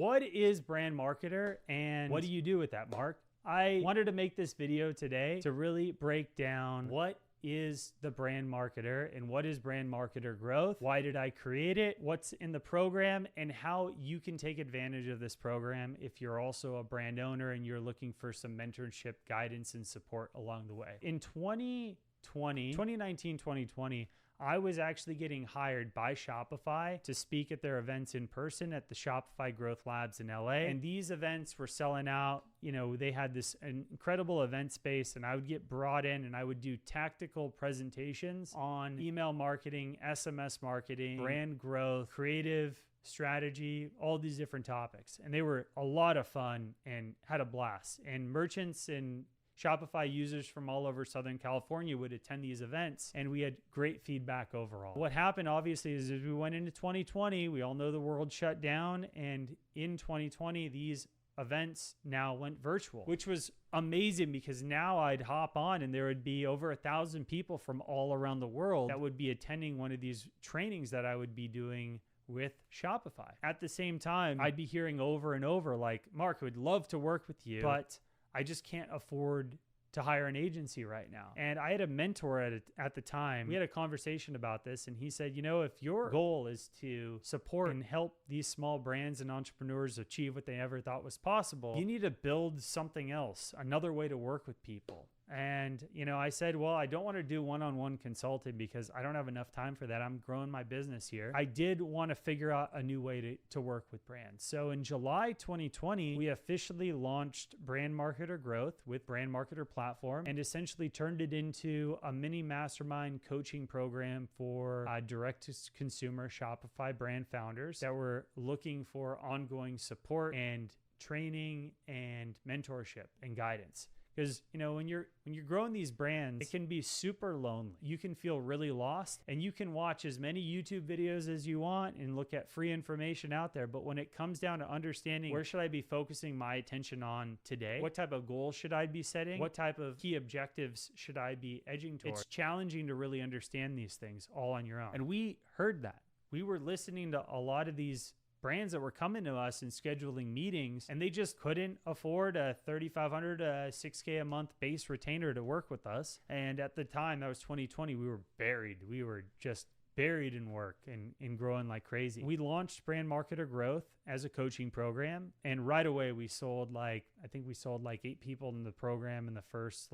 what is Brand Marketer and what do you do with that, Mark? I wanted to make this video today to really break down what is the Brand Marketer and what is Brand Marketer Growth? Why did I create it? What's in the program and how you can take advantage of this program if you're also a brand owner and you're looking for some mentorship, guidance, and support along the way. In 2019, 2020, I was actually getting hired by Shopify to speak at their events in person at the Shopify Growth Labs in LA. And these events were selling out. You know, they had this incredible event space, and I would get brought in and I would do tactical presentations on email marketing, SMS marketing, brand growth, creative strategy, all these different topics. And they were a lot of fun and had a blast. And merchants and Shopify users from all over Southern California would attend these events, and we had great feedback overall. What happened, obviously, is as we went into 2020, we all know the world shut down, and in 2020, these events now went virtual, which was amazing because now I'd hop on and there would be over 1,000 people from all around the world that would be attending one of these trainings that I would be doing with Shopify. At the same time, I'd be hearing over and over like, Mark, I would love to work with you, but I just can't afford to hire an agency right now. And I had a mentor at the time. We had a conversation about this, and he said, you know, if your goal is to support and help these small brands and entrepreneurs achieve what they never thought was possible, you need to build something else, another way to work with people. And, you know, I said, well, I don't want to do one-on-one consulting because I don't have enough time for that. I'm growing my business here. I did want to figure out a new way to work with brands. So in July 2020, we officially launched Brand Marketer Growth with Brand Marketer Platform and essentially turned it into a mini mastermind coaching program for direct-to-consumer Shopify brand founders that were looking for ongoing support and training and mentorship and guidance. Because, you know, when you're growing these brands, it can be super lonely. You can feel really lost, and you can watch as many YouTube videos as you want and look at free information out there. But when it comes down to understanding where should I be focusing my attention on today, what type of goals should I be setting, what type of key objectives should I be edging towards, it's challenging to really understand these things all on your own. And we heard that. We were listening to a lot of these brands that were coming to us and scheduling meetings, and they just couldn't afford a $3,500 to $6K a month base retainer to work with us. And at the time, that was 2020, we were buried. We were just buried in work and growing like crazy. We launched Brand Marketer Growth as a coaching program, and right away we sold I think we sold 8 people in the program in the first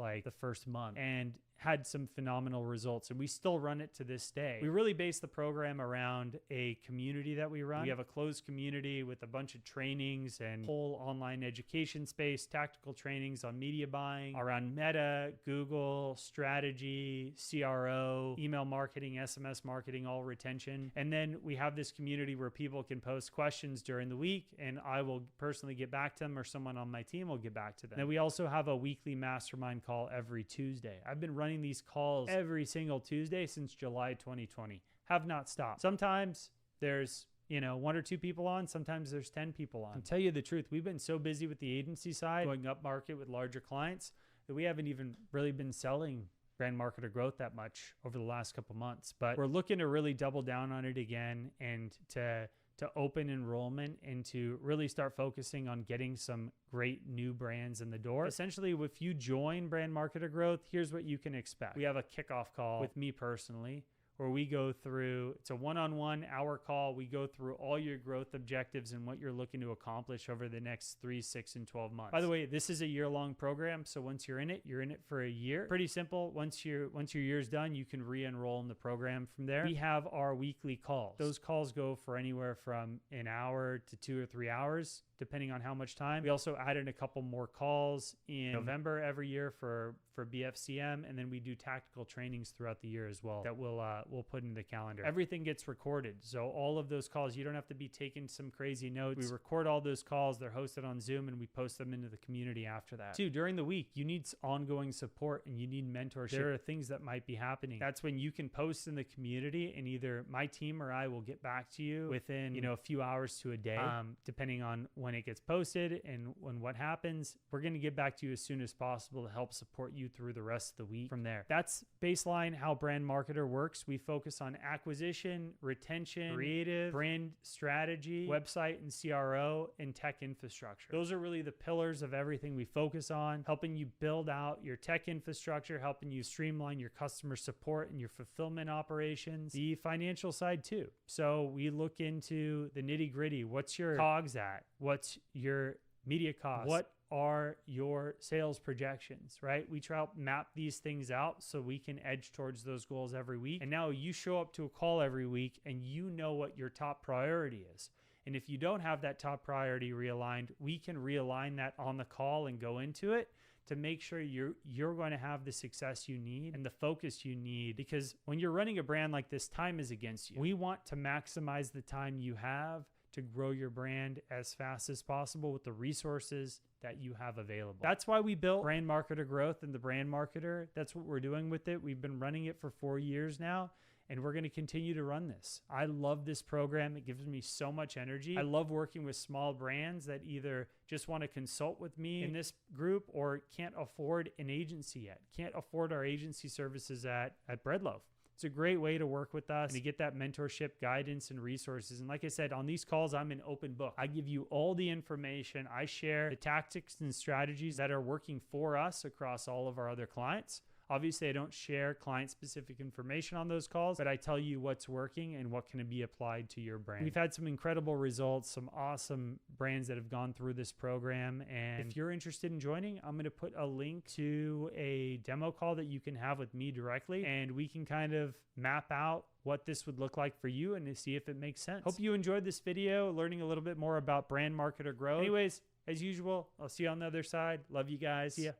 month, and had some phenomenal results, and we still run it to this day. We really base the program around a community that we run. We have a closed community with a bunch of trainings and whole online education space, tactical trainings on media buying, around Meta, Google, strategy, CRO, email marketing, SMS marketing, all retention. And then we have this community where people can post questions during the week, and I will personally get back to them, or someone on my team will get back to them. Then we also have a weekly mastermind call every Tuesday. I've been running these calls every single Tuesday since July 2020. Have not stopped. Sometimes there's 1 or 2 people on, sometimes there's 10 people on. To tell you the truth, we've been so busy with the agency side, going up market with larger clients, that we haven't even really been selling Brand Marketer Growth that much over the last couple months. But we're looking to really double down on it again, and to open enrollment and to really start focusing on getting some great new brands in the door. Essentially, if you join Brand Marketer Growth, here's what you can expect. We have a kickoff call with me personally, where we go through, it's a one-on-one hour call. We go through all your growth objectives and what you're looking to accomplish over the next 3, 6, and 12 months. By the way, this is a year-long program, so once you're in it for a year. Pretty simple. Once your year's done, you can re-enroll in the program from there. We have our weekly calls. Those calls go for anywhere from an hour to 2 or 3 hours, depending on how much time. We also added a couple more calls in November every year for BFCM, and then we do tactical trainings throughout the year as well that we'll put in the calendar. Everything gets recorded, so all of those calls, you don't have to be taking some crazy notes. We record all those calls, they're hosted on Zoom, and we post them into the community after that. 2, during the week, you need ongoing support and you need mentorship. There are things that might be happening. That's when you can post in the community, and either my team or I will get back to you within a few hours to a day, depending on when it gets posted and what happens. We're going to get back to you as soon as possible to help support you through the rest of the week from there. That's baseline how Brand Marketer works. We we focus on acquisition, retention, creative, brand strategy, website and CRO, and tech infrastructure. Those are really the pillars of everything we focus on, helping you build out your tech infrastructure, helping you streamline your customer support and your fulfillment operations, the financial side too. So we look into the nitty gritty. What's your COGS at? What's your media costs? What are your sales projections, right? We try to map these things out so we can edge towards those goals every week. And now you show up to a call every week and you know what your top priority is. And if you don't have that top priority realigned, we can realign that on the call and go into it to make sure you're going to have the success you need and the focus you need. Because when you're running a brand like this, time is against you. We want to maximize the time you have to grow your brand as fast as possible with the resources that you have available. That's why we built Brand Marketer Growth and the Brand Marketer. That's what we're doing with it. We've been running it for 4 years now, and we're going to continue to run this. I love this program. It gives me so much energy. I love working with small brands that either just want to consult with me in this group or can't afford an agency yet, can't afford our agency services at Breadloaf. It's a great way to work with us and to get that mentorship, guidance, and resources. And like I said, on these calls, I'm an open book. I give you all the information. I share the tactics and strategies that are working for us across all of our other clients. Obviously, I don't share client-specific information on those calls, but I tell you what's working and what can be applied to your brand. We've had some incredible results, some awesome brands that have gone through this program. And if you're interested in joining, I'm going to put a link to a demo call that you can have with me directly, and we can kind of map out what this would look like for you and to see if it makes sense. Hope you enjoyed this video, learning a little bit more about Brand Marketer Growth. Anyways, as usual, I'll see you on the other side. Love you guys. See ya.